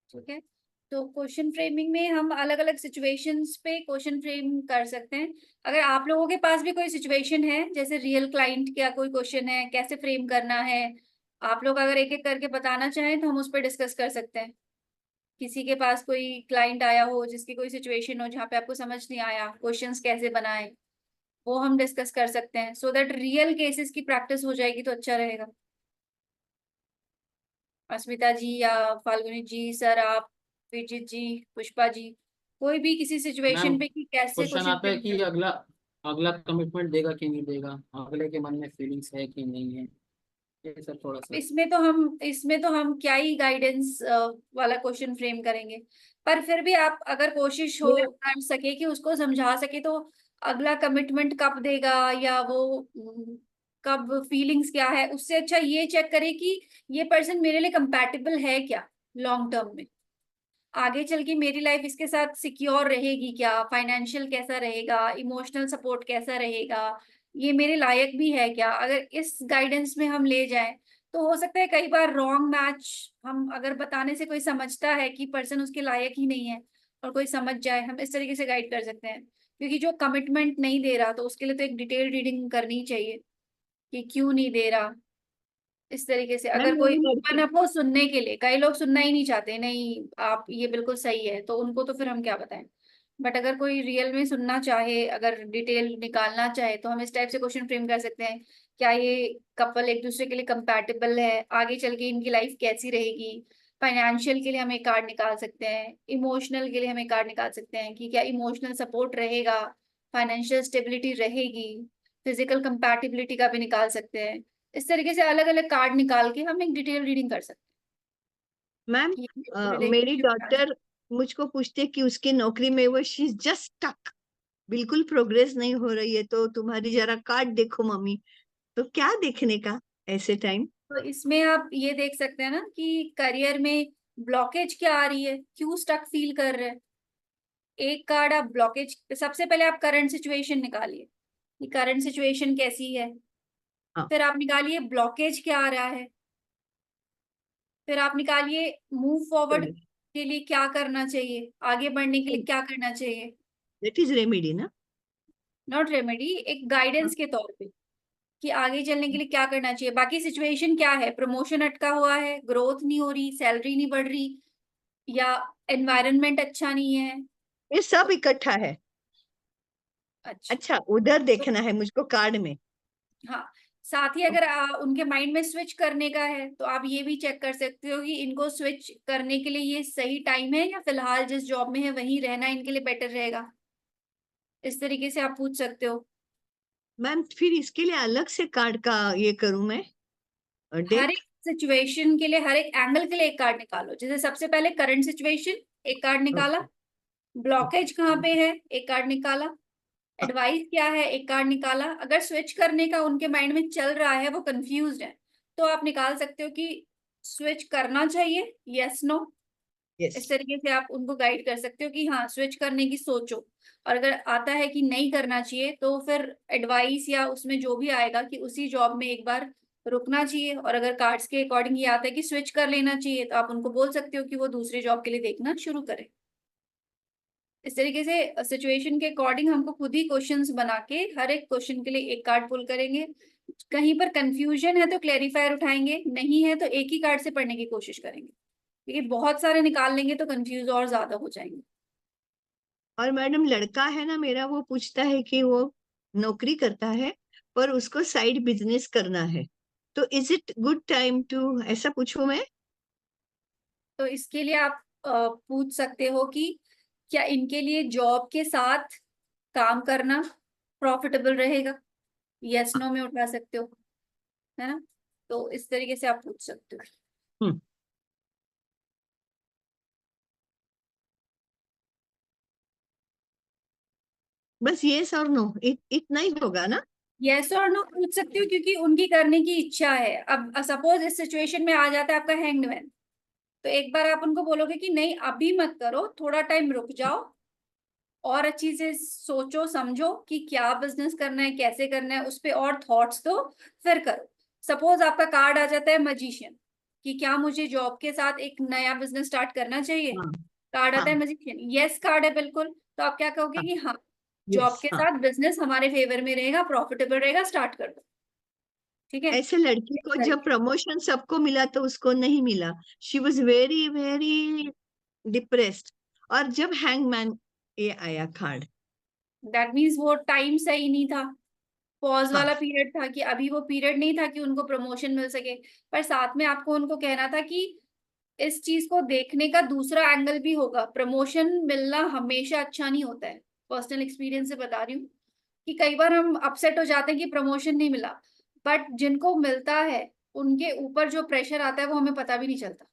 ठीक है। तो क्वेश्चन फ्रेमिंग में हम अलग अलग सिचुएशंस पे क्वेश्चन फ्रेम कर सकते हैं। अगर आप लोगों के पास भी कोई सिचुएशन है, जैसे रियल क्लाइंट का कोई क्वेश्चन है, कैसे फ्रेम करना है, आप लोग अगर एक एक करके बताना चाहें तो हम उस पर डिस्कस कर सकते हैं। किसी के पास कोई क्लाइंट आया हो जिसकी कोई सिचुएशन हो जहाँ पे आपको समझ नहीं आया क्वेश्चंस कैसे बनाएं, वो हम डिस्कस कर सकते हैं, सो दैट रियल केसेस की प्रैक्टिस हो जाएगी तो अच्छा रहेगा। अस्मिता जी या फाल्गुनी जी, सर आप, विजित जी, पुष्पा जी, कोई भी किसी मैम सिचुएशन पे कि कैसे क्वेश्चन क्वेश्चन आता है फ्रेम कि कर। अगला अगला कमिटमेंट देगा कि नहीं देगा, अगले के मन में फीलिंग्स है कि नहीं है, ये सब थोड़ा सा। इसमें तो हम क्या ही गाइडेंस वाला क्वेश्चन फ्रेम करेंगे। पर फिर भी आप अगर कोशिश हो मेरा कर सके कि उसको समझा सके तो अगला कमिटमेंट कब देगा, या वो कब, फीलिंग्स क्या है, उससे अच्छा ये चेक करे कि ये पर्सन मेरे लिए कंपैटिबल है क्या लॉन्ग टर्म में, आगे चल के मेरी लाइफ इसके साथ सिक्योर रहेगी क्या, फाइनेंशियल कैसा रहेगा, इमोशनल सपोर्ट कैसा रहेगा, ये मेरे लायक भी है क्या। अगर इस गाइडेंस में हम ले जाएं तो हो सकता है कई बार रॉन्ग मैच, हम अगर बताने से कोई समझता है कि पर्सन उसके लायक ही नहीं है और कोई समझ जाए, हम इस तरीके से गाइड कर सकते हैं। क्योंकि जो कमिटमेंट नहीं दे रहा तो उसके लिए तो एक डिटेल रीडिंग करनी चाहिए कि क्यों नहीं दे रहा। इस तरीके से मैम अगर कोई मेरी ओपन लड़की अप हो सुनने के लिए, कई लोग सुनना ही नहीं चाहते, नहीं आप ये बिल्कुल सही है, तो उनको तो फिर हम क्या बताएं। बट अगर कोई रियल में सुनना चाहे, अगर डिटेल निकालना चाहे, तो हम इस टाइप से क्वेश्चन फ्रेम कर सकते हैं। क्या ये कपल एक दूसरे के लिए कंपैटिबल है, आगे चल के इनकी लाइफ कैसी रहेगी। फाइनेंशियल के लिए हम एक कार्ड निकाल सकते हैं, इमोशनल के लिए हम एक कार्ड निकाल सकते हैं कि क्या इमोशनल सपोर्ट रहेगा, फाइनेंशियल स्टेबिलिटी रहेगी, फिजिकल कंपैटिबिलिटी का भी निकाल सकते हैं। इस तरीके से अलग अलग कार्ड निकाल के हम एक डिटेल रीडिंग कर सकते मैम हैं कि मेरी रिलेशनशिप। डॉटर मुझको पूछते कि उसकी नौकरी में वो शी जस्ट स्टक, बिल्कुल प्रोग्रेस नहीं हो रही है, तो तुम्हारी जरा कार्ड देखो मम्मी। तो क्या देखने का ऐसे टाइम? तो इसमें आप ये देख सकते हैं ना कि करियर में ब्लॉकेज क्या आ रही है, क्यों स्टक फील कर रहे हैं। एक कार्ड आप ब्लॉकेज, सबसे पहले आप करंट सिचुएशन निकालिए कि करंट सिचुएशन कैसी है। हाँ। फिर आप निकालिए ब्लॉकेज क्या आ रहा है। फिर आप निकालिए मूव फॉरवर्ड के लिए क्या करना चाहिए, आगे बढ़ने के लिए क्या करना चाहिए। दैट इज रेमेडी ना? नॉट रेमेडी, एक गाइडेंस के तौर पे कि आगे चलने के लिए क्या करना चाहिए। बाकी सिचुएशन क्या है, प्रमोशन अटका हुआ है, ग्रोथ नहीं हो रही, सैलरी नहीं बढ़ रही, या एनवायरनमेंट अच्छा नहीं है। ये सब इकट्ठा है। अच्छा। अच्छा, उधर तो देखना है मुझको कार्ड में। हाँ, साथ ही अगर उनके माइंड में स्विच करने का है तो आप ये भी चेक कर सकते हो कि इनको स्विच करने के लिए ये सही टाइम है, या फिलहाल जिस जॉब में है वहीं रहना इनके लिए बेटर रहेगा। इस तरीके से आप पूछ सकते हो। मैम फिर इसके लिए अलग से कार्ड का ये करूं मैं, हर एक डेक? सिचुएशन के लिए, हर एक एंगल के लिए एक कार्ड निकालो। जैसे सबसे पहले करंट सिचुएशन, एक कार्ड निकाला। ओके। ब्लॉकेज कहाँ पे है, एक कार्ड निकाला। एडवाइस क्या है, एक कार्ड निकाला। अगर स्विच करने का उनके माइंड में चल रहा है, वो कंफ्यूज है, तो आप निकाल सकते हो कि स्विच करना चाहिए, यस नो। यस। इस तरीके से आप उनको गाइड कर सकते हो कि हाँ स्विच करने की सोचो। और अगर आता है कि नहीं करना चाहिए तो फिर एडवाइस या उसमें जो भी आएगा कि उसी जॉब में एक बार रुकना चाहिए। और अगर कार्ड्स के अकॉर्डिंग ये आता है कि स्विच कर लेना चाहिए, तो आप उनको बोल सकते हो कि वो दूसरी जॉब के लिए देखना शुरू करें। इस तरीके से सिचुएशन के अकॉर्डिंग हमको खुद ही क्वेश्चंस बना के हर एक क्वेश्चन के लिए एक कार्ड पुल करेंगे। कहीं पर कंफ्यूजन है तो क्लेरिफायर उठाएंगे, नहीं है तो एक ही कार्ड से पढ़ने की कोशिश करेंगे, क्योंकि बहुत सारे निकाल लेंगे तो कंफ्यूज और ज्यादा हो जाएंगे। और मैडम लड़का है ना मेरा, वो पूछता है कि वो नौकरी करता है पर उसको साइड बिजनेस करना है, तो is it good time to ऐसा पूछूं मैं? तो इसके लिए आप पूछ सकते हो कि क्या इनके लिए जॉब के साथ काम करना प्रॉफिटेबल रहेगा, यस नो में उठा सकते हो, है ना। तो इस तरीके से आप पूछ सकते हो। हम्म। बस यस और नो, इतना ही होगा ना? यस और नो पूछ सकती हो क्योंकि उनकी करने की इच्छा है। अब सपोज इस सिचुएशन में आ जाता है आपका हैंग्ड मैन, तो एक बार आप उनको बोलोगे कि नहीं अभी मत करो, थोड़ा टाइम रुक जाओ और अच्छी से सोचो समझो कि क्या बिजनेस करना है, कैसे करना है, उस पे और थॉट्स दो, फिर करो। सपोज आपका कार्ड आ जाता है मजिशियन, कि क्या मुझे जॉब के साथ एक नया बिजनेस स्टार्ट करना चाहिए। हाँ कार्ड आता हाँ है मैजिशियन, यस कार्ड है बिल्कुल। तो आप क्या कहोगे हाँ। कि हाँ, जॉब यस के हाँ। साथ बिजनेस हमारे फेवर में रहेगा, प्रॉफिटेबल रहेगा, स्टार्ट कर दो। ठीक है। ऐसे लड़की इस को जब तरीके, प्रमोशन सबको मिला तो उसको नहीं मिला। She was very very depressed. और जब हैंगमैन ये आया कार्ड। दैट मीन्स वो टाइम सही नहीं था। पॉज हाँ वाला पीरियड था कि अभी वो पीरियड नहीं था कि उनको प्रमोशन मिल सके। पर साथ में आपको उनको कहना था कि इस चीज को देखने का दूसरा एंगल भी होगा। प्रमोशन मिलना हमेशा अच्छा नहीं होता है। पर्सनल एक्सपीरियंस से बता रही हूँ कि कई बार हम अपसेट हो जाते हैं कि प्रमोशन नहीं मिला, बट जिनको मिलता है उनके ऊपर जो प्रेशर आता है वो हमें पता भी नहीं चलता।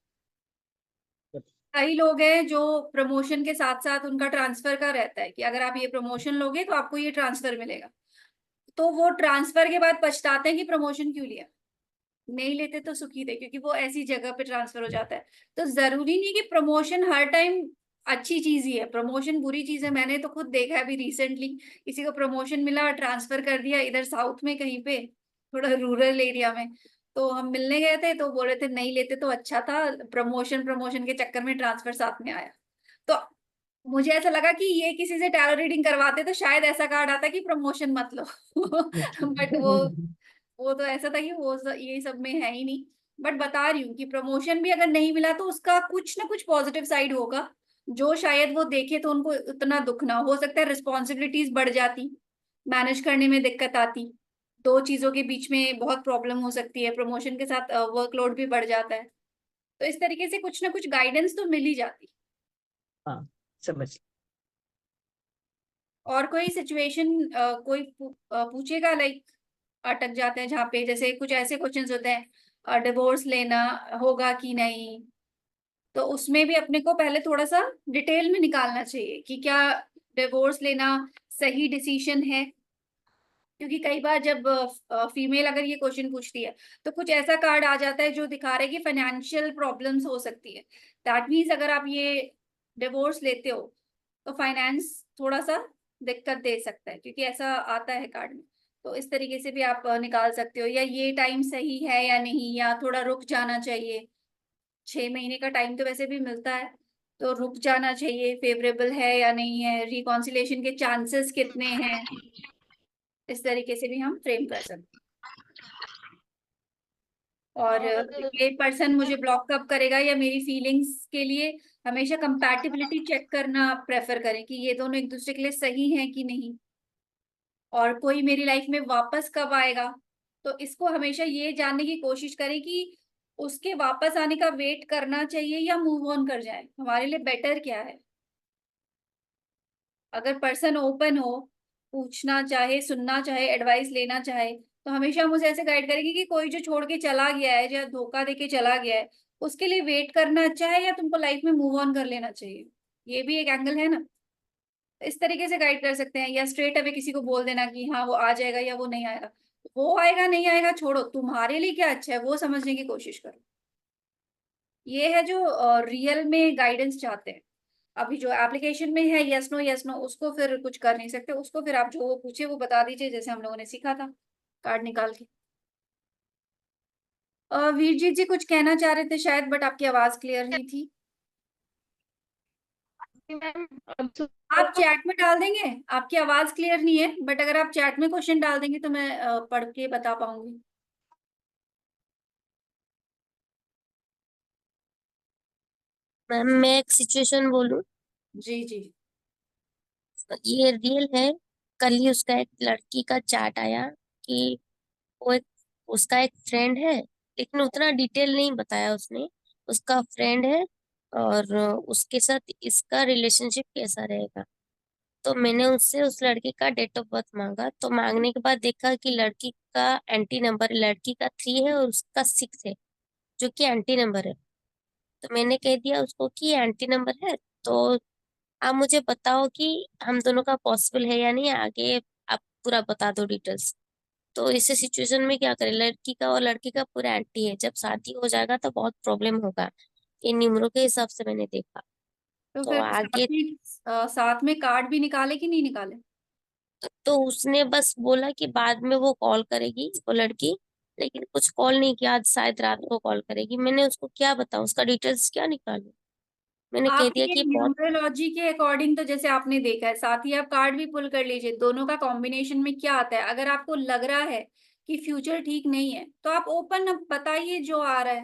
कई लोग हैं जो प्रमोशन के साथ साथ उनका ट्रांसफर का रहता है कि अगर आप ये प्रमोशन लोगे तो आपको ये ट्रांसफर मिलेगा। तो वो ट्रांसफर के बाद पछताते हैं कि प्रमोशन क्यों लिया। नहीं लेते तो सुखी थे, क्योंकि वो ऐसी जगह पे ट्रांसफर हो जाता है। तो जरूरी नहीं कि प्रमोशन हर टाइम अच्छी चीज ही है, प्रमोशन बुरी चीज है। मैंने तो खुद देखा है अभी रिसेंटली, किसी को प्रमोशन मिला, ट्रांसफर कर दिया इधर साउथ में कहीं पे, थोड़ा रूरल एरिया में। तो हम मिलने गए थे तो बोल रहे थे नहीं लेते तो अच्छा था, प्रमोशन प्रमोशन के चक्कर में ट्रांसफर साथ में आया। तो मुझे ऐसा लगा कि ये किसी से टैरो रीडिंग करवाते तो शायद ऐसा कार्ड आता कि प्रमोशन मत लो। बट वो तो ऐसा था कि ये सब में है ही नहीं। बट बता रही हूँ कि प्रमोशन भी अगर नहीं मिला तो उसका कुछ ना कुछ पॉजिटिव साइड होगा, जो शायद वो देखे तो उनको उतना दुख ना हो सकता है। रिस्पॉन्सिबिलिटीज बढ़ जाती, मैनेज करने में दिक्कत आती, दो चीजों के बीच में बहुत प्रॉब्लम हो सकती है, प्रमोशन के साथ वर्कलोड भी बढ़ जाता है। तो इस तरीके से कुछ ना कुछ गाइडेंस तो मिल ही जाती। हाँ समझ। और कोई सिचुएशन कोई पूछेगा, लाइक अटक जाते हैं जहाँ पे, जैसे कुछ ऐसे क्वेश्चंस होते हैं, डिवोर्स लेना होगा कि नहीं। तो उसमें भी अपने को पहले थोड़ा सा डिटेल में निकालना चाहिए कि क्या डिवोर्स लेना सही डिसीजन है। क्योंकि कई बार जब फीमेल अगर ये क्वेश्चन पूछती है तो कुछ ऐसा कार्ड आ जाता है जो दिखा रहा है कि फाइनेंशियल प्रॉब्लम्स हो सकती है। दैट मीन्स अगर आप ये डिवोर्स लेते हो तो फाइनेंस थोड़ा सा दिक्कत दे सकता है, क्योंकि ऐसा आता है कार्ड में। तो इस तरीके से भी आप निकाल सकते हो, या ये टाइम सही है या नहीं, या थोड़ा रुक जाना चाहिए। 6 महीने का टाइम तो वैसे भी मिलता है, तो रुक जाना चाहिए, फेवरेबल है या नहीं है, रिकॉन्सिलेशन के चांसेस कितने हैं। इस तरीके से भी हम फ्रेम कर सकते हैं। और और ये पर्सन मुझे ब्लॉक कब करेगा, या मेरी फीलिंग्स के लिए हमेशा कंपैटिबिलिटी चेक करना प्रेफर करें कि ये दोनों एक दूसरे के लिए सही हैं कि नहीं। और कोई मेरी लाइफ में वापस कब आएगा, तो इसको हमेशा ये जानने की कोशिश करें कि उसके वापस आने का वेट करना चाहिए या मूव ऑन कर जाए, हमारे लिए बेटर क्या है। अगर पर्सन ओपन हो, पूछना चाहे, सुनना चाहे, एडवाइस लेना चाहे, तो हमेशा हम उसे ऐसे गाइड करेंगे कि कोई जो छोड़ के चला गया है या धोखा देके चला गया है, उसके लिए वेट करना अच्छा है या तुमको लाइफ में मूव ऑन कर लेना चाहिए। ये भी एक एंगल है ना। इस तरीके से गाइड कर सकते हैं, या स्ट्रेट अवे किसी को बोल देना कि हाँ वो आ जाएगा या वो नहीं आएगा। वो आएगा नहीं आएगा छोड़ो, तुम्हारे लिए क्या अच्छा है वो समझने की कोशिश करो। ये है जो रियल में गाइडेंस चाहते हैं। अभी जो एप्लीकेशन में है यस नो उसको फिर कुछ कर नहीं सकते, उसको फिर आप जो वो पूछे वो बता दीजिए, जैसे हम लोगों ने सीखा था कार्ड निकाल के। वीरजीत जी कुछ कहना चाह रहे थे शायद, बट आपकी आवाज क्लियर नहीं थी। मैम अब तो आप चैट में डाल देंगे, आपकी आवाज क्लियर नहीं है, बट अगर आप चैट में क्वेश्चन डाल देंगे तो मैं पढ़ के बता पाऊंगी। मैम मैं एक सिचुएशन बोलूं। जी जी। ये रियल है। कल ही उसका एक लड़की का चैट आया कि वो एक उसका एक फ्रेंड है, लेकिन उतना डिटेल नहीं बताया उसने। उसका फ्रेंड है और उसके साथ इसका रिलेशनशिप कैसा रहेगा। तो मैंने उससे उस लड़के का डेट ऑफ बर्थ मांगा, तो मांगने के बाद देखा कि लड़की का एंटी नंबर, लड़की का 3 है और उसका 6 है, जो कि एंटी नंबर है। तो मैंने कह दिया उसको कि एंटी नंबर है, तो आप मुझे बताओ कि हम दोनों का पॉसिबल है या नहीं, आगे आप पूरा बता दो डिटेल्स। तो इस सिचुएशन में क्या करें, लड़की का और लड़के का पूरा एंटी है, जब शादी हो जाएगा तो बहुत प्रॉब्लम होगा। इन निम्रों के हिसाब से मैंने देखा। तो तो फिर आगे साथ में कार्ड भी निकाले कि नहीं निकाले। तो उसने बस बोला कि बाद में वो कॉल करेगी वो लड़की। लेकिन कुछ कॉल नहीं किया। आज शायद रात को कॉल करेगी। मैंने उसको क्या बताऊं, उसका डिटेल्स क्या निकालूं। मैंने कह आप दिया ये कि बहुत न्यूमरोलॉजी के अकॉर्डिंग तो जैसे आपने देखा है, साथ ही आप कार्ड भी पुल कर लीजिए, दोनों का कॉम्बिनेशन में क्या आता है। अगर आपको लग रहा है कि फ्यूचर ठीक नहीं है तो आप ओपन अप बताइए जो आ रहा है।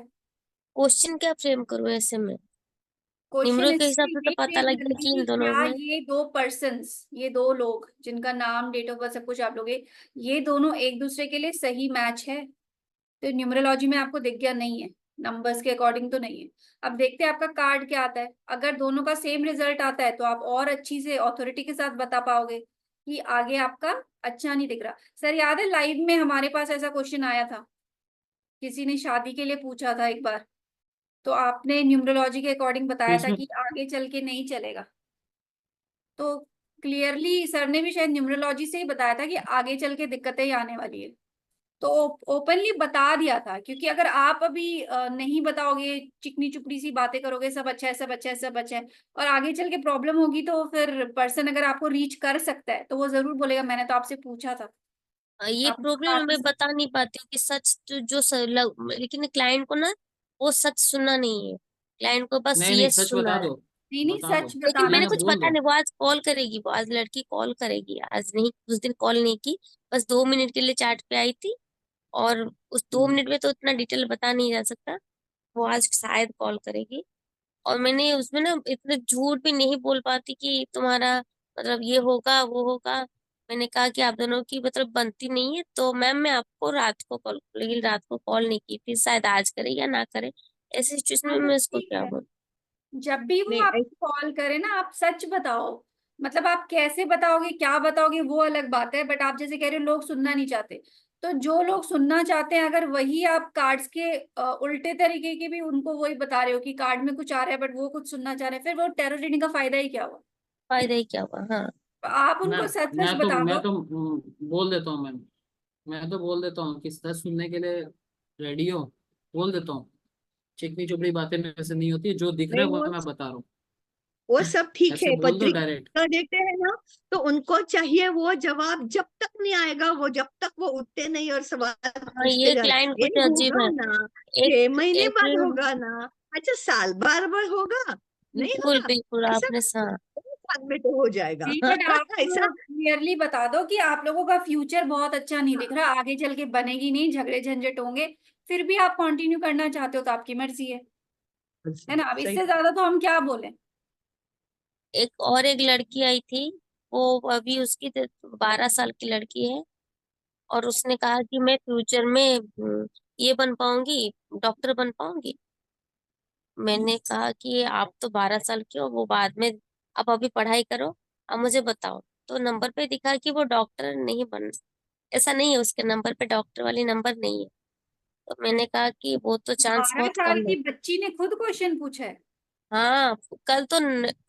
क्वेश्चन क्या फ्रेम करूं ऐसे में। क्वेश्चन निम्रो के इससे हिसाब से तो ये पता फ्रेम लग गया करिए कि इन कि दोनों क्या में। ये दो पर्सन्स, ये दो लोग जिनका नाम, डेट ऑफ बर्थ, सब कुछ आप लोगे, ये दोनों एक दूसरे के लिए सही मैच है। तो न्यूमरोलॉजी में आपको दिख गया नहीं है, नंबर्स के अकॉर्डिंग तो नहीं है। अब देखते हैं आपका कार्ड क्या आता है। अगर दोनों का सेम रिजल्ट आता है तो आप और अच्छी से ऑथोरिटी के साथ बता पाओगे कि आगे आपका अच्छा नहीं दिख रहा। सर याद है लाइव में हमारे पास ऐसा क्वेश्चन आया था, किसी ने शादी के लिए पूछा था एक बार, तो आपने न्यूमरोलॉजी के अकॉर्डिंग बताया था इसमें कि आगे चल के नहीं चलेगा। तो क्लियरली सर ने भी शायद न्यूमरोलॉजी से ही बताया था कि आगे चल के दिक्कतें ही आने वाली है। तो ओपनली बता दिया था, क्योंकि अगर आप अभी नहीं बताओगे, चिकनी चुपड़ी सी बातें करोगे, सब अच्छा है, सब अच्छा है, सब अच्छा है, और आगे चल के प्रॉब्लम होगी, तो फिर पर्सन अगर आपको रीच कर सकता है तो वो जरूर बोलेगा मैंने तो आपसे पूछा था। ये आप प्रॉब्लम मैं बता नहीं पाती हूँ कि सच लेकिन क्लाइंट को ना वो सच सुनना नहीं है। क्लाइंट को बस नहीं नहीं, यस सच सुनना बता है। दो, नहीं नहीं, बता दो, सच लेकिन बताना मैंने मैंने कुछ बोल पता दो। नहीं, वो आज कॉल करेगी, वो आज लड़की कॉल करेगी। आज नहीं, उस दिन कॉल नहीं की। बस 2 मिनट के लिए चैट पे आई थी। और उस दो हम्म, मिनट में तो इतना डिटेल बता नहीं जा सकता। वो आज शायद कॉल करेगी। और मैंने उसमें ना इतने झूठ भी नहीं बोल पाती कि तुम्हारा मतलब ये होगा वो होगा। मैंने कहा कि आप दोनों की मतलब बनती नहीं है, तो मैम मैं आपको रात को कॉल, लेकिन रात को कॉल नहीं की। फिर शायद आज करे या ना करे। ऐसी सिचुएशन हाँ में तो मैं उसको ठीक क्या है, बोलूं। जब भी वो नहीं आपको कॉल करे ना आप सच बताओ। मतलब आप कैसे बताओगे, क्या बताओगे, वो अलग बात है, बट आप जैसे कह रहे हो लोग सुनना नहीं चाहते, तो जो लोग सुनना चाहते हैं अगर वही आप कार्ड्स के उल्टे तरीके की भी उनको वही बता रहे हो कि कार्ड में कुछ आ रहा है बट वो कुछ सुनना चाह रहे हैं, फिर वो टेरर रीडिंग का फायदा ही क्या हुआ। फायदा ही क्या हुआ। हाँ। तो आप मैं उनको सच सच मैं तो बता मैं दो। तो बोल देता हूँ मैम। मैं तो बोल देता हूँ कि सच सुनने के लिए रेडी हो, बोल देता हूँ। चिकनी चुपड़ी बातें मेरे से नहीं होती, जो दिख रहा नहीं, है वो मैं बता रहा हूँ। वो सब ठीक ऐसे है, बोल दो डायरेक्ट। पत्रिका देते हैं ना, तो उनको चाहिए वो जवाब जब तक नहीं आएगा, वो जब तक वो उठते नहीं और सवाल हाँ, पूछते ये जा रहे, क्लाइंट ये कुछ अजीब होगा है। ना, एक 6 महीने बाद एक होगा ना, अच्छा साल बार बार होगा, नहीं बिल्कुल होगा, बिल्कुल ऐसा आपने हाँ। 2 साल में तो हो जाएगा। नहीं बट आप ऐसा क्लियरली बता दो कि आप लोगों का फ्यूचर बहुत अच्छा नहीं दिख रहा, आगे चल के बनेगी नहीं, झगड़े झंझट होंगे, फिर भी आप कंटिन्यू करना चाहते हो तो आपकी मर्जी है ना। अब सही। इससे ज्यादा तो हम क्या बोले। एक लड़की आई थी। वो अभी उसकी 12 साल की लड़की है। और उसने कहा कि मैं फ्यूचर में ये बन पाऊंगी, डॉक्टर बन पाऊंगी। मैंने कहा कि आप तो 12 साल की हो, वो बाद में, आप अभी पढ़ाई करो, अब मुझे बताओ। तो नंबर पे दिखा कि वो डॉक्टर नहीं बन, ऐसा नहीं है, उसके नंबर पे डॉक्टर वाली नंबर नहीं है। तो मैंने कहा कि वो तो चांस बारह बहुत साल कम है। की बच्ची ने खुद क्वेश्चन पूछा है। हाँ, कल तो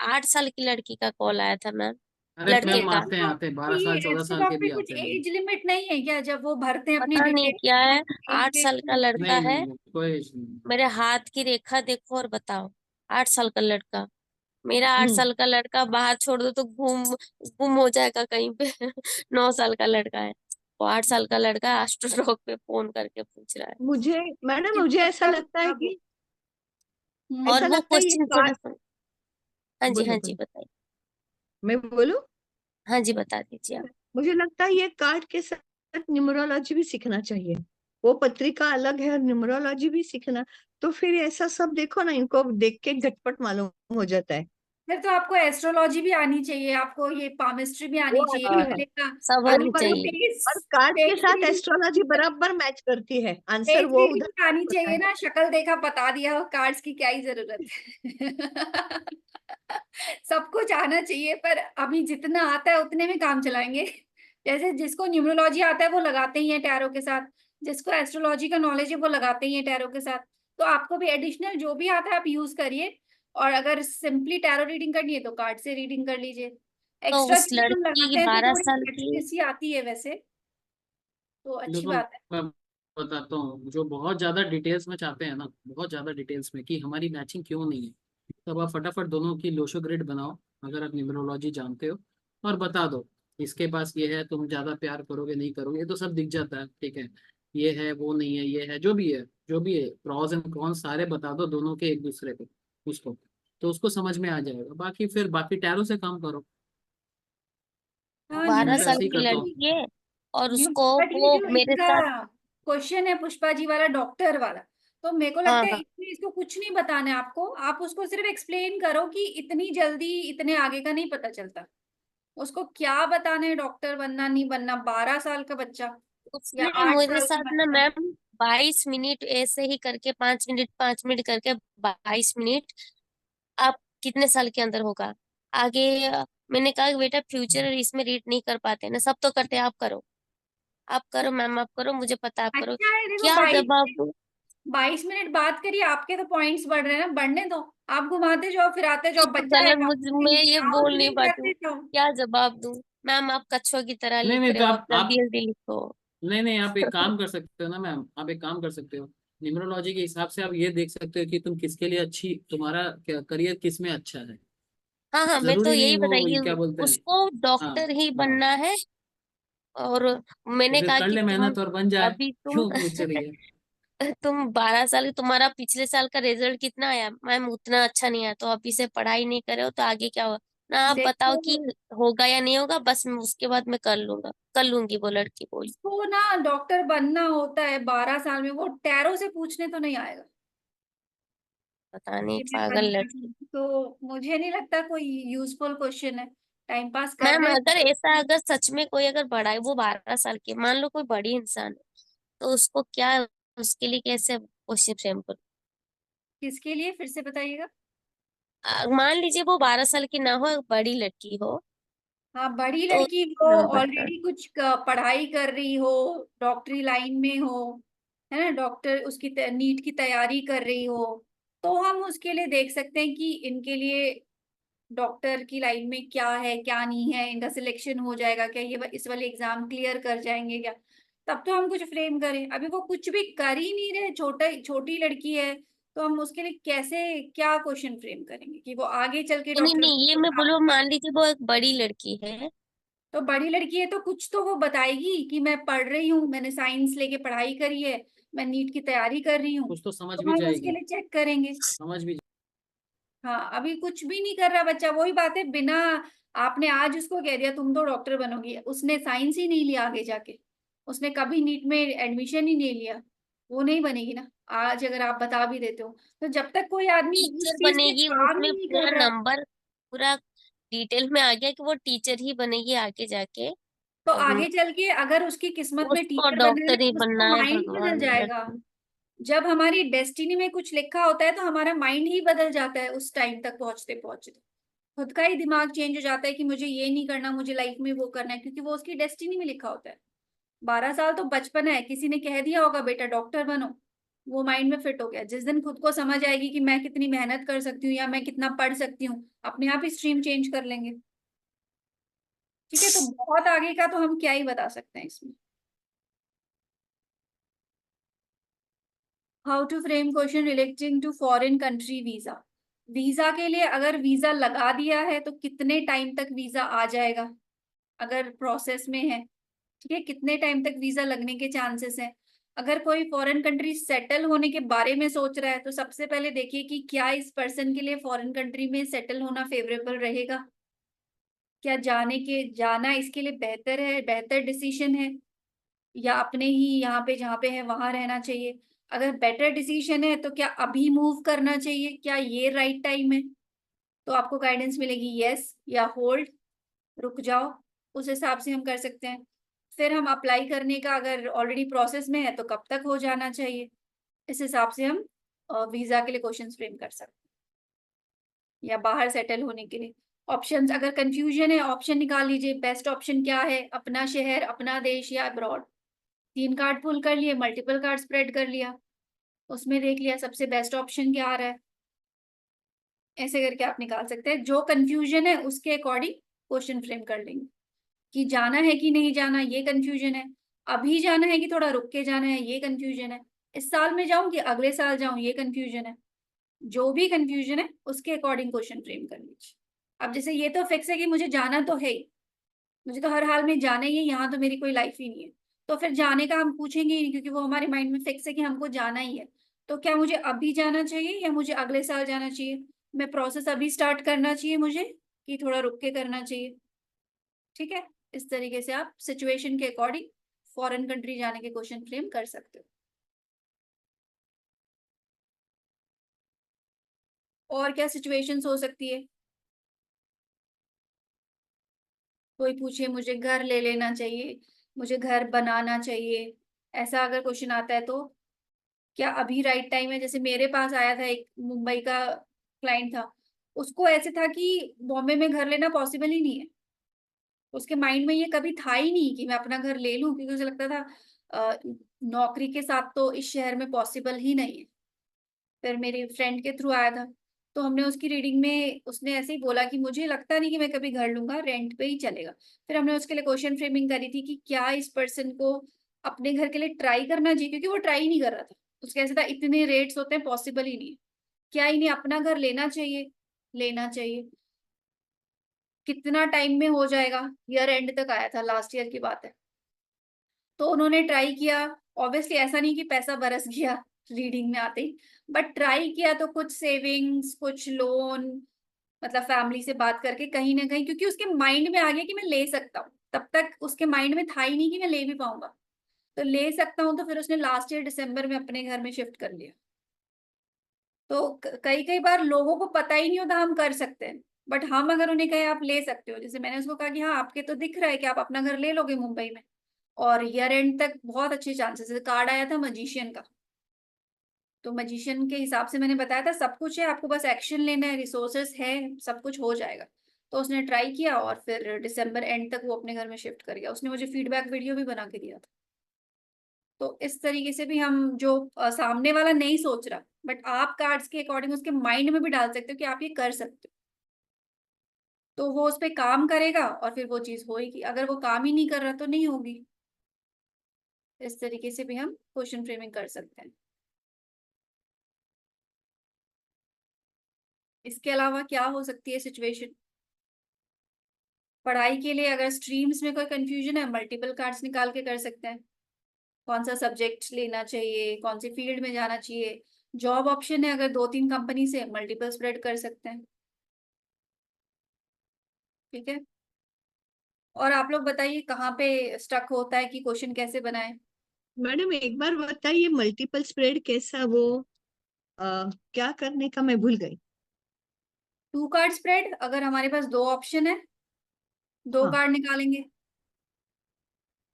8 साल की लड़की का कॉल आया था मैम। अरे तो लड़के मैम, का। आते हैं तो आते हैं, 12 साल ये 14 साल के एस्ट्रोलॉग पे भी कुछ आते हैं मैम। एज लिमिट नहीं है क्या, जब वो भरते हैं अपनी पता नहीं डिटेल क्या है। एज 8 साल का लड़का नहीं है। नहीं, कोई issue नहीं। मेरे हाथ की रेखा देखो और बताओ। 8 साल का लड़का। मेरा आठ हम्म, साल का लड़का बाहर छोड़ दो तो गुम गुम हो जाएगा कहीं पे। 9 साल का लड़का है। वो 8 साल का लड़का एस्ट्रोलॉग पे फोन करके पूछ रहा है। मुझे मैडम, मुझे किसने ऐसा कब लगता है कब। कि और ऐसा वो लगता है ये क्वेश्चन कार्ड। थोड़ा सा। हाँ जी, बोलो हाँ जी, बोलो, बताइए। मैं बोलूं। हाँ जी, बता दीजिए आप। मुझे लगता है ये कार्ड के साथ न्यूमरोलॉजी भी सीखना चाहिए। वो पत्रिका अलग है और न्यूमरोलॉजी भी सीखना, तो फिर ऐसा सब देखो ना, इनको देख के झटपट मालूम हो जाता है। फिर तो आपको एस्ट्रोलॉजी भी आनी चाहिए, आपको ये पामिस्ट्री भी वो आनी चाहिए, आती हाँ, है, अगले का सब और आनी आपका और चाहिए। और कार्ड के फेस साथ रीडिंग, एस्ट्रोलॉजी बराबर मैच करती है, आंसर फेस वो रीडिंग उधर आनी होता चाहिए है। ना, शक्ल देखा बता दिया, और कार्ड्स की क्या ही जरूरत है। सब कुछ आना चाहिए, पर अभी जितना आता है उतने में काम चलाएंगे। जैसे जिसको न्यूमरोलॉजी आता है वो लगाते ही है टैरो के साथ, जिसको एस्ट्रोलॉजी का नॉलेज है वो लगाते ही है टैरो के साथ। तो आपको भी एडिशनल जो भी आता है आप यूज करिए, और अगर सिंपली टैरो रीडिंग करनी है तो कार्ड से रीडिंग कर लीजिए। तो एक्स्ट्रा उस चीजें हम लड़की लगाते हैं तो बारह थोड़ी साल की एक्यूरेसी आती है वैसे, तो अच्छी देखो, बात है। मैं बताता हूँ, जो बहुत ज्यादा डिटेल्स में चाहते हैं ना, बहुत ज्यादा डिटेल्स में कि हमारी मैचिंग क्यों नहीं है, तब आप फटाफट दोनों की लोशो ग्रिड बनाओ, अगर आप न्यूमरोलॉजी जानते हो, और बता दो इसके पास ये है, तुम ज्यादा प्यार करोगे नहीं करोगे, ये तो सब दिख जाता है, ठीक है। ये है वो नहीं है, ये है जो भी है, जो भी है प्रॉज एंड कॉन सारे बता दो दोनों के एक दूसरे को उसको, तो उसको समझ में आ जाएगा। बाकी फिर बाकी टैरो से काम करो। हाँ, मैं बारह तो साल ऐसे ही की करता हूँ। लड़की है और उसको बट ये वो जो मेरे इनका साथ। क्वेश्चन है पुष्पा जी वाला, डॉक्टर वाला, तो मेरे को हाँ लगता है हाँ। इसमें इसको कुछ नहीं बताना है आपको। आप उसको सिर्फ एक्सप्लेन करो कि इतनी जल्दी इतने आगे का नहीं पता चलता। उसको क्या बताना है, डॉक्टर बनना नहीं बनना, 12 साल का बच्चा या उसने आठ मेरे साल का साथ ना बच्चा। मैम 22 मिनट ऐसे ही करके 5 मिनट 5 मिनट करके 22 मिनट। आप कितने साल के अंदर होगा आगे? मैंने कहा कि बेटा फ्यूचर इसमें रीड नहीं कर पाते ना, सब तो करते हैं, आप करो। आप करो मैम, आप करो, मुझे पता है, आप करो। अच्छा है, देखो क्या बाईस जवाब दूं? 22 मिनट बात करिए, आपके तो पॉइंट्स बढ़ रहे हैं ना, बढ़ने दो। आप घुमाते जाओ फिराते ये जाओ, तो बच्चा है, गलत, मैं ये बोल नहीं काउंसलिंग पाती हूँ। करते जाओ। क्या जवाब दूं? मैम आप कछुआ की तरह नहीं लिख नहीं, रहे तो हो, आप आप जल्दी जल्दी लिखो। नहीं नहीं, आप एक काम कर सकते हो ना मैम, आप एक काम कर सकते हो। न्यूमरोलॉजी के हिसाब से आप ये देख सकते हो कि तुम किसके लिए अच्छी, तुम्हारा करियर किस में अच्छा है। हाँ हाँ, मैं तो जरूरी नहीं यही वो बताई ये कि क्या बोलते हैं। उसको हाँ डॉक्टर ही हाँ, बनना है। और तो मैंने फिर कहा कर कि ले तुम मेहनत और बन जाए, अभी तुम क्यों पूछ रही है। तुम 12 साल, तुम्हारा पिछले साल का रिजल्ट कितना आया? मैम उतना अच्छा नहीं आया, तो अभी से पढ़ाई नहीं करे हो तो आगे क्या होगा ना? आप बताओ देखो, कि होगा या नहीं होगा, बस मैं उसके बाद मैं कर लूंगा, कर लूंगी, वो लड़की बोली। उसको ना डॉक्टर बनना होता है 12 साल में, वो टैरो से पूछने तो नहीं आएगा पता नहीं, कि मैं पागल बनना लड़की। हूँ। तो मुझे नहीं लगता कोई यूजफुल क्वेश्चन है, टाइम पास कर मैम रहे अगर हैं। ऐसा, अगर सच में कोई अगर बड़ा है, वो 12 साल की, मान लो कोई बड़ी इंसान है, तो उसको क्या, उसके लिए कैसे क्वेश्चन फ्रेम करूं? किसके लिए, फिर से बताइएगा। मान लीजिए वो 12 साल की ना हो, बड़ी लड़की हो, हाँ, बड़ी तो लड़की हो, नंबर पर। ऑलरेडी कुछ पढ़ाई कर रही हो, डॉक्टरी लाइन में हो, है ना, डॉक्टर उसकी नीट की तैयारी कर रही हो, तो हम उसके लिए देख सकते हैं कि इनके लिए डॉक्टर की लाइन में क्या है क्या नहीं है, इनका सिलेक्शन हो जाएगा क्या, ये इस वाले एग्जाम क्लियर कर जाएंगे क्या, तब तो हम कुछ फ्रेम करें। अभी वो कुछ भी कर ही नहीं रहे, छोटा छोटी लड़की है, तो हम उसके लिए कैसे क्या क्वेश्चन फ्रेम करेंगे कि वो आगे चल के नहीं नहीं डॉक्टर। नहीं, ये मैं बोलूँ, मान लीजिए वो एक बड़ी लड़की है। तो बड़ी लड़की है तो कुछ तो वो बताएगी कि मैं पढ़ रही हूँ, मैंने साइंस लेके पढ़ाई करी है, मैं नीट की तैयारी कर रही हूँ, कुछ तो समझ तो भी हम उसके जाएगी, लिए चेक करेंगे। समझ भी। हाँ, अभी कुछ भी नहीं कर रहा बच्चा, वही बात है, बिना आपने आज उसको कह दिया तुम तो डॉक्टर बनोगी, उसने साइंस ही नहीं लिया आगे जाके, उसने कभी नीट में एडमिशन ही नहीं लिया, वो नहीं बनेगी ना। आज अगर आप बता भी देते हो, तो जब तक कोई आदमी उस टीचर चीज पे बनेगी, काम ही उसमें नहीं पूरा कर रहा, नंबर, पूरा डिटेल में आ गया कि वो टीचर ही बनेगी आगे जाके। तो और आगे चल के अगर उसकी किस्मत में उसको टीचर बनना है डॉक्टर ही तो उसका बनना है, माइंड बदल भगवान जाएगा। लड़की। जब हमारी डेस्टिनी में कुछ लिखा होता है तो हमारा माइंड ही बदल जाता है, उस टाइम तक पहुंचते पहुंचते खुद का ही दिमाग चेंज हो जाता है कि मुझे ये नहीं करना, मुझे लाइफ में वो करना है, क्योंकि वो उसकी डेस्टिनी में लिखा होता है। 12 साल तो बचपन है, किसी ने कह दिया होगा बेटा डॉक्टर बनो, वो माइंड में फिट हो गया। जिस दिन खुद को समझ आएगी कि मैं कितनी मेहनत कर सकती हूँ या मैं कितना पढ़ सकती हूँ, अपने आप ही स्ट्रीम चेंज कर लेंगे। ठीक है, तो बहुत आगे का तो हम क्या ही बता सकते हैं इसमें। How to frame question relating to foreign country visa. Visa के लिए अगर वीजा लगा दिया है तो कितने टाइम तक वीजा आ जाएगा, अगर प्रोसेस में है, ठीक है, कितने टाइम तक वीजा लगने के चांसेस हैं। अगर कोई फॉरेन कंट्री सेटल होने के बारे में सोच रहा है तो सबसे पहले देखिए कि क्या इस पर्सन के लिए फॉरेन कंट्री में सेटल होना फेवरेबल रहेगा, क्या जाना इसके लिए बेहतर है, बेहतर डिसीजन है, या अपने ही यहाँ पे जहाँ पे है वहां रहना चाहिए। अगर बेटर डिसीजन है तो क्या अभी मूव करना चाहिए, क्या ये राइट टाइम है, तो आपको गाइडेंस मिलेगी यस या होल्ड, रुक जाओ, उस हिसाब से हम कर सकते हैं। फिर हम अप्लाई करने का अगर ऑलरेडी प्रोसेस में है तो कब तक हो जाना चाहिए, इस हिसाब से हम वीजा के लिए क्वेश्चन फ्रेम कर सकते हैं। या बाहर सेटल होने के लिए ऑप्शंस, अगर कंफ्यूजन है ऑप्शन निकाल लीजिए, बेस्ट ऑप्शन क्या है, अपना शहर, अपना देश या अब्रॉड। 3 कार्ड पुल कर लिए, मल्टीपल कार्ड स्प्रेड कर लिया, उसमें देख लिया सबसे बेस्ट ऑप्शन क्या आ रहा है। ऐसे करके आप निकाल सकते हैं, जो कंफ्यूजन है उसके अकॉर्डिंग क्वेश्चन फ्रेम कर लेंगे कि जाना है कि नहीं जाना, ये कंफ्यूजन है, अभी जाना है कि थोड़ा रुक के जाना है, ये कंफ्यूजन है, इस साल में जाऊं कि अगले साल जाऊं, ये कंफ्यूजन है। जो भी कंफ्यूजन है उसके अकॉर्डिंग क्वेश्चन फ्रेम कर लीजिए। अब जैसे ये तो फिक्स है कि मुझे जाना तो है ही, मुझे तो हर हाल में जाना ही है, यहाँ तो मेरी कोई लाइफ ही नहीं है, तो फिर जाने का हम पूछेंगे ही नहीं, क्योंकि वो हमारे माइंड में फिक्स है कि हमको जाना ही है। तो क्या मुझे अभी जाना चाहिए या मुझे अगले साल जाना चाहिए? मैं प्रोसेस अभी स्टार्ट करना चाहिए मुझे, कि थोड़ा रुक के करना चाहिए? ठीक है, इस तरीके से आप सिचुएशन के अकॉर्डिंग फॉरेन कंट्री जाने के क्वेश्चन फ्रेम कर सकते हो। और क्या सिचुएशंस हो सकती है? कोई पूछे मुझे घर ले लेना चाहिए, मुझे घर बनाना चाहिए, ऐसा अगर क्वेश्चन आता है तो क्या अभी राइट टाइम है? जैसे मेरे पास आया था एक मुंबई का क्लाइंट था, उसको ऐसे था कि बॉम्बे में घर लेना पॉसिबल ही नहीं है। उसके माइंड में ये कभी था ही नहीं कि मैं अपना घर ले लूं, क्योंकि उसे लगता था नौकरी के साथ तो इस शहर में पॉसिबल ही नहीं है। फिर मेरे फ्रेंड के थ्रू आया था, तो हमने उसकी रीडिंग में, उसने ऐसे ही बोला कि मुझे लगता नहीं कि मैं कभी घर लूंगा, रेंट पे ही चलेगा। फिर हमने उसके लिए क्वेश्चन फ्रेमिंग करी थी कि क्या इस पर्सन को अपने घर के लिए ट्राई करना चाहिए, क्योंकि वो ट्राई नहीं कर रहा था। उसके ऐसे था इतने रेट्स होते हैं, पॉसिबल ही नहीं है। क्या इन्हें अपना घर लेना चाहिए? लेना चाहिए। कितना टाइम में हो जाएगा? ईयर एंड तक आया था, लास्ट ईयर की बात है। तो उन्होंने ट्राई किया। ऑब्वियसली ऐसा नहीं कि पैसा बरस गया रीडिंग में आते ही, बट ट्राई किया तो कुछ सेविंग्स, कुछ लोन, मतलब फैमिली से बात करके कहीं ना कहीं, क्योंकि उसके माइंड में आ गया कि मैं ले सकता हूँ। तब तक उसके माइंड में था ही नहीं कि मैं ले भी पाऊंगा, तो ले सकता हूँ। तो फिर उसने लास्ट ईयर दिसंबर में अपने घर में शिफ्ट कर लिया। तो कई कई बार लोगों को पता ही नहीं होता हम कर सकते हैं, बट हम अगर उन्हें कहे आप ले सकते हो, जैसे मैंने उसको कहा कि हाँ आपके तो दिख रहा है कि आप अपना घर ले लोगे मुंबई में, और ईयर एंड तक बहुत अच्छे चांसेस है। कार्ड आया था मजिशियन का, तो मजिशियन के हिसाब से मैंने बताया था सब कुछ है, आपको बस एक्शन लेना है, रिसोर्सेस है, सब कुछ हो जाएगा। तो उसने ट्राई किया और फिर दिसंबर एंड तक वो अपने घर में शिफ्ट कर गया। उसने मुझे फीडबैक वीडियो भी बना के दिया था। तो इस तरीके से भी हम जो सामने वाला नहीं सोच रहा, बट आप कार्ड्स के अकॉर्डिंग उसके माइंड में भी डाल सकते हो कि आप ये कर सकते हो, तो वो उस पर काम करेगा और फिर वो चीज होगी। अगर वो काम ही नहीं कर रहा तो नहीं होगी। इस तरीके से भी हम क्वेश्चन फ्रेमिंग कर सकते हैं। इसके अलावा क्या हो सकती है सिचुएशन? पढ़ाई के लिए अगर स्ट्रीम्स में कोई कंफ्यूजन है, मल्टीपल कार्ड्स निकाल के कर सकते हैं। कौन सा सब्जेक्ट लेना चाहिए, कौन सी फील्ड में जाना चाहिए। जॉब ऑप्शन है, अगर 2-3 कंपनी से मल्टीपल स्प्रेड कर सकते हैं। ठीक है, और आप लोग बताइए कहाँ पे स्टक होता है कि क्वेश्चन कैसे बनाए। मैडम एक बार बताइए मल्टीपल स्प्रेड कैसा, वो क्या करने का मैं भूल गई। 2 कार्ड स्प्रेड, अगर हमारे पास 2 ऑप्शन है, 2 हाँ कार्ड निकालेंगे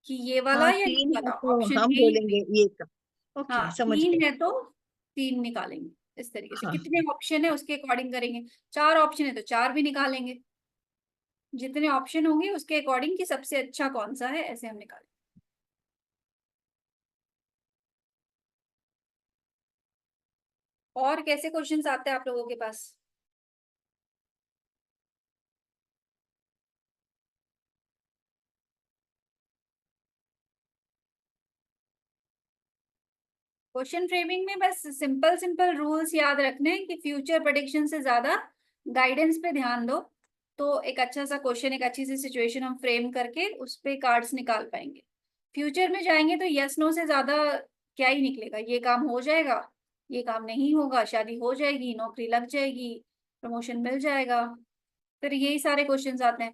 कि ये वाला हाँ, या ये 3 है वाला, तो ऑप्शन हम ए। बोलेंगे ये का। हाँ, ओके, समझ 3 गए। है तो 3 निकालेंगे। इस तरीके से हाँ कितने ऑप्शन है उसके अकॉर्डिंग करेंगे। 4 ऑप्शन है तो 4 भी निकालेंगे। जितने ऑप्शन होंगे उसके अकॉर्डिंग कि सबसे अच्छा कौन सा है, ऐसे हम निकालेंगे। और कैसे क्वेश्चंस आते हैं आप लोगों के पास? क्वेश्चन फ्रेमिंग में बस सिंपल सिंपल रूल्स याद रखने हैं कि फ्यूचर प्रेडिक्शन से ज्यादा गाइडेंस पे ध्यान दो, तो एक अच्छा सा क्वेश्चन, एक अच्छी सी सिचुएशन हम फ्रेम करके उस पे कार्ड्स निकाल पाएंगे। फ्यूचर में जाएंगे तो यस नो से ज्यादा क्या ही निकलेगा, ये काम हो जाएगा, ये काम नहीं होगा, शादी हो जाएगी, नौकरी लग जाएगी, प्रमोशन मिल जाएगा, फिर यही सारे क्वेश्चंस आते हैं।